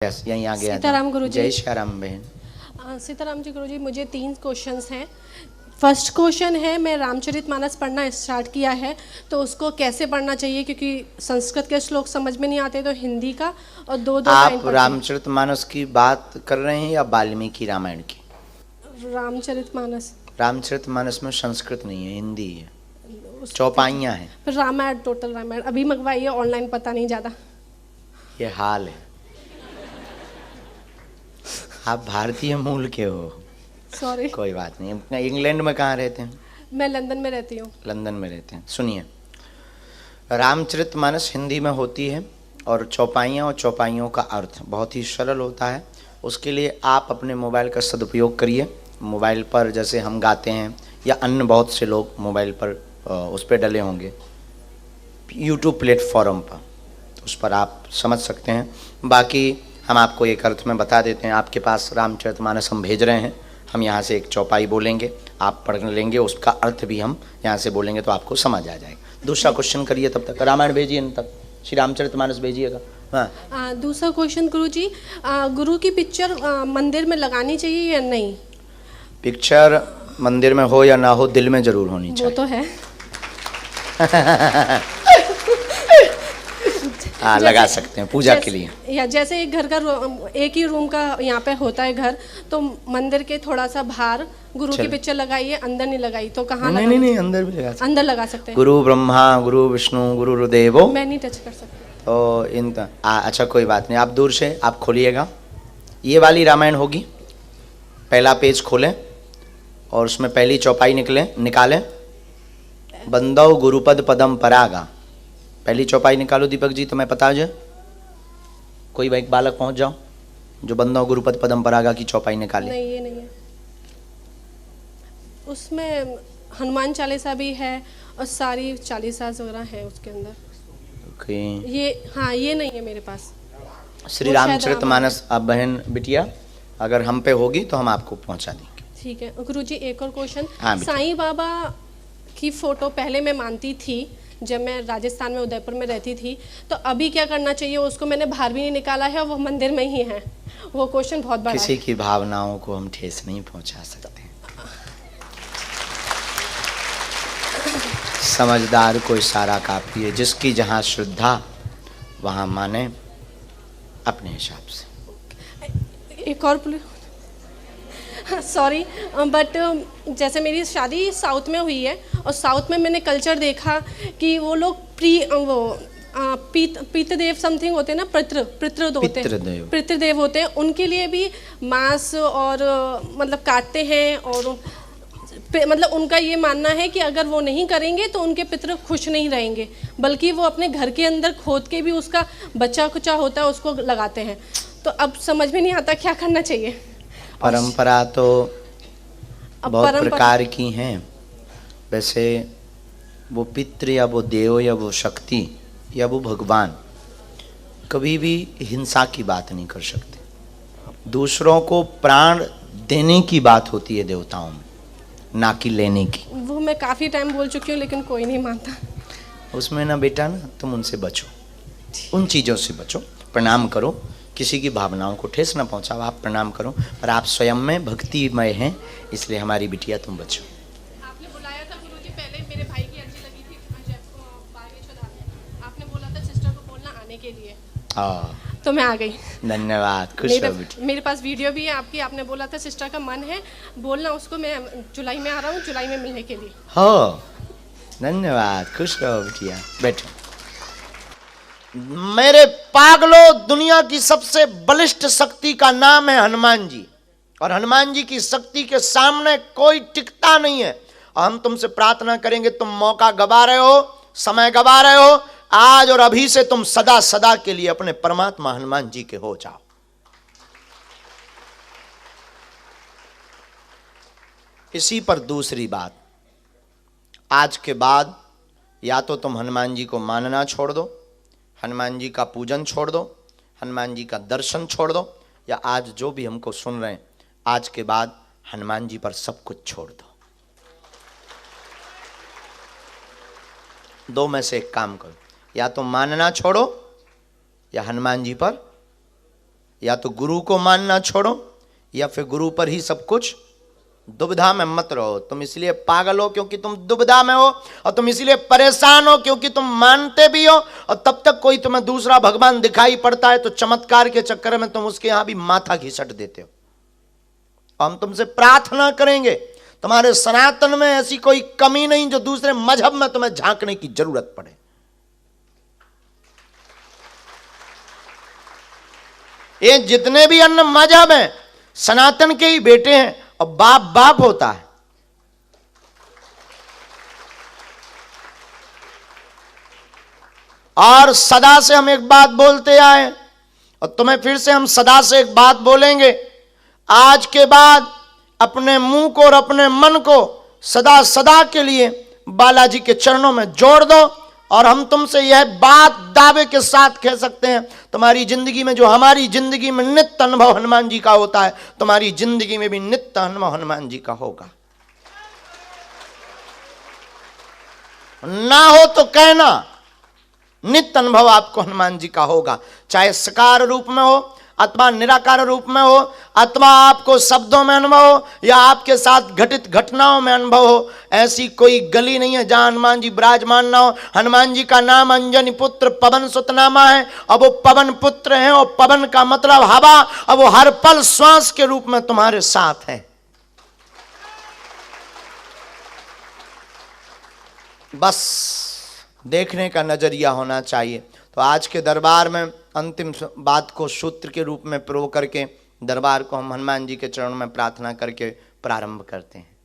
Yes यहीं आ गया था। सीताराम गुरुजी। जय श्याराम बहन। सीताराम जी गुरुजी, मुझे 3 क्वेश्चंस हैं। फर्स्ट क्वेश्चन है, मैं रामचरितमानस पढ़ना स्टार्ट किया है तो उसको कैसे पढ़ना चाहिए, क्योंकि संस्कृत के श्लोक समझ में नहीं आते, तो हिंदी का और दो आप रामचरितमानस की बात कर रहे हैं या वाल्मीकि रामायण की? रामचरितमानस। रामचरितमानस में संस्कृत नहीं है, हिंदी है, चौपाइयाँ हैं। फिर रामायण, टोटल रामायण अभी मंगवाइए ऑनलाइन, पता नहीं ज़्यादा। ये हाल है। आप भारतीय मूल के हो? सॉरी। कोई बात नहीं। इंग्लैंड में कहाँ रहते हैं? मैं लंदन में रहती हूँ। लंदन में रहते हैं। सुनिए, रामचरितमानस हिंदी में होती है और चौपाइयाँ और चौपाइयों का अर्थ बहुत ही सरल होता है। उसके लिए आप अपने मोबाइल का सदुपयोग करिए। मोबाइल पर जैसे हम गाते हैं या अन्य बहुत से लोग मोबाइल पर उस पर डले होंगे, यूट्यूब प्लेटफॉर्म पर, उस पर आप समझ सकते हैं। बाकी हम आपको एक अर्थ में बता देते हैं। आपके पास रामचरितमानस हम भेज रहे हैं, हम यहाँ से एक चौपाई बोलेंगे, आप पढ़ लेंगे, उसका अर्थ भी हम यहाँ से बोलेंगे तो आपको समझ आ जाएगा। दूसरा क्वेश्चन करिए, तब तक रामायण भेजिए, न तक श्री रामचरितमानस भेजिएगा। हाँ, दूसरा क्वेश्चन गुरु जी, गुरु की पिक्चर मंदिर में लगानी चाहिए या नहीं? पिक्चर मंदिर में हो या ना हो, दिल में जरूर होनी चाहिए। वो तो है। लगा सकते हैं पूजा के लिए। या जैसे एक घर का एक ही रूम का यहाँ पे होता है घर, तो मंदिर के थोड़ा सा बाहर गुरु की पिक्चर लगाइए, अंदर नहीं लगाई तो कहाँ? नहीं, अंदर भी लगा सकते। अंदर लगा सकते हैं। गुरु ब्रह्मा गुरु विष्णु गुरु देवो। मैं नहीं टच कर सकती तो अच्छा कोई बात नहीं, आप दूर से आप खोलिएगा। ये वाली रामायण होगी, पहला पेज खोलें और उसमें पहली चौपाई निकालें। बंदौ गुरुपद पदम परागा, पहली चौपाई निकालो दीपक जी, तो मैं पता जाए। कोई एक बालक पहुंच जाओ जो बंदौ गुरुपद पदम परागा की चौपाई निकाले। नहीं, ये नहीं है। उसमें हनुमान चालीसा भी है और सारी चालीसा वगैरह है उसके अंदर। ये हाँ, ये नहीं है मेरे पास। श्री रामचरितमानस। अब बहन बिटिया अगर हम पे होगी तो हम आपको पहुंचा देंगे। ठीक है गुरुजी। एक और क्वेश्चन। हाँ, साईं बाबा की फोटो पहले मैं मानती थी जब मैं राजस्थान में उदयपुर में रहती थी, तो अभी क्या करना चाहिए? उसको मैंने बाहर भी नहीं निकाला है और वो मंदिर में ही है। वो क्वेश्चन बहुत बड़ा है। किसी की भावनाओं को हम ठेस नहीं पहुंचा सकते। समझदार को इशारा काफी है, जिसकी जहाँ श्रद्धा वहाँ माने अपने हिसाब से। एक और सॉरी, बट जैसे मेरी शादी साउथ में हुई है और साउथ में मैंने कल्चर देखा कि वो लोग पितृदेव समथिंग होते हैं ना, पितृदेव होते हैं, उनके लिए भी मांस और मतलब काटते हैं, और मतलब उनका ये मानना है कि अगर वो नहीं करेंगे तो उनके पितृ खुश नहीं रहेंगे, बल्कि वो अपने घर के अंदर खोद के भी उसका बच्चा कुचा होता है उसको लगाते हैं। तो अब समझ में नहीं आता क्या करना चाहिए। परंपरा तो बहुत प्रकार की हैं। वैसे वो पितृ या वो देव या वो शक्ति या वो भगवान कभी भी हिंसा की बात नहीं कर सकते। दूसरों को प्राण देने की बात होती है देवताओं में, ना कि लेने की। वो मैं काफ़ी टाइम बोल चुकी हूँ लेकिन कोई नहीं मानता। उसमें ना बेटा, ना तुम उनसे बचो, उन चीज़ों से बचो। प्रणाम करो, किसी की भावनाओं को ठेस न पहुंचाओ। आप प्रणाम करो, पर आप स्वयं में भक्तिमय हैं, इसलिए हमारी बिटिया तुम बचो। आपने बुलाया था गुरुजी, पहले मेरे भाई की अर्जी लगी थी बागेश्वर में। आपने बोला था सिस्टर को बोलना आने के लिए, तो मैं आ गई। धन्यवाद, खुश रहो बेटी। मेरे पास वीडियो भी है आपकी। आपने बोला था सिस्टर का मन है बोलना उसको, मैं जुलाई में आ रहा हूँ, जुलाई में मिलने के लिए। हो, धन्यवाद, खुश रहो बिटिया, बैठो। मेरे पागलों, दुनिया की सबसे बलिष्ठ शक्ति का नाम है हनुमान जी, और हनुमान जी की शक्ति के सामने कोई टिकता नहीं है। और हम तुमसे प्रार्थना करेंगे, तुम मौका गवा रहे हो, समय गवा रहे हो, आज और अभी से तुम सदा सदा के लिए अपने परमात्मा हनुमान जी के हो जाओ। इसी पर दूसरी बात, आज के बाद या तो तुम हनुमान जी को मानना छोड़ दो, हनुमान जी का पूजन छोड़ दो, हनुमान जी का दर्शन छोड़ दो, या आज जो भी हमको सुन रहे हैं, आज के बाद हनुमान जी पर सब कुछ छोड़ दो। दो में से एक काम करो, या तो मानना छोड़ो या हनुमान जी पर या तो गुरु को मानना छोड़ो या फिर गुरु पर ही सब कुछ। दुविधा में मत रहो। तुम इसलिए पागल हो क्योंकि तुम दुविधा में हो, और तुम इसलिए परेशान हो क्योंकि तुम मानते भी हो, और तब तक कोई तुम्हें दूसरा भगवान दिखाई पड़ता है तो चमत्कार के चक्कर में तुम उसके यहां भी माथा घिसट देते हो। हम तुमसे प्रार्थना करेंगे तुम्हारे सनातन में ऐसी कोई कमी नहीं जो दूसरे मजहब में तुम्हें झांकने की जरूरत पड़े। ये जितने भी अन्य मजहब हैं सनातन के ही बेटे हैं, और बाप बाप होता है। और सदा से हम एक बात बोलते आए और तुम्हें फिर से हम सदा से एक बात बोलेंगे, आज के बाद अपने मुंह को और अपने मन को सदा सदा के लिए बालाजी के चरणों में जोड़ दो। और हम तुमसे यह बात दावे के साथ कह सकते हैं, तुम्हारी जिंदगी में जो हमारी जिंदगी में नित्य अनुभव हनुमान जी का होता है, तुम्हारी जिंदगी में भी नित्य अनुभव हनुमान जी का होगा। ना हो तो कहना, नित्य अनुभव आपको हनुमान जी का होगा, चाहे साकार रूप में हो अथवा निराकार रूप में हो, अथवा आपको शब्दों में अनुभव हो या आपके साथ घटित घटनाओं में अनुभव हो। ऐसी कोई गली नहीं है जहां हनुमान जी विराजमान ना हो। हनुमान जी का नाम अंजनी पुत्र पवन सुत नामा है, अब वो पवन पुत्र हैं, और पवन का मतलब हवा, अब वो हर पल श्वास के रूप में तुम्हारे साथ है। बस देखने का नजरिया होना चाहिए। तो आज के दरबार में अंतिम बात को सूत्र के रूप में प्रो करके दरबार को हम हनुमान जी के चरणों में प्रार्थना करके प्रारंभ करते हैं।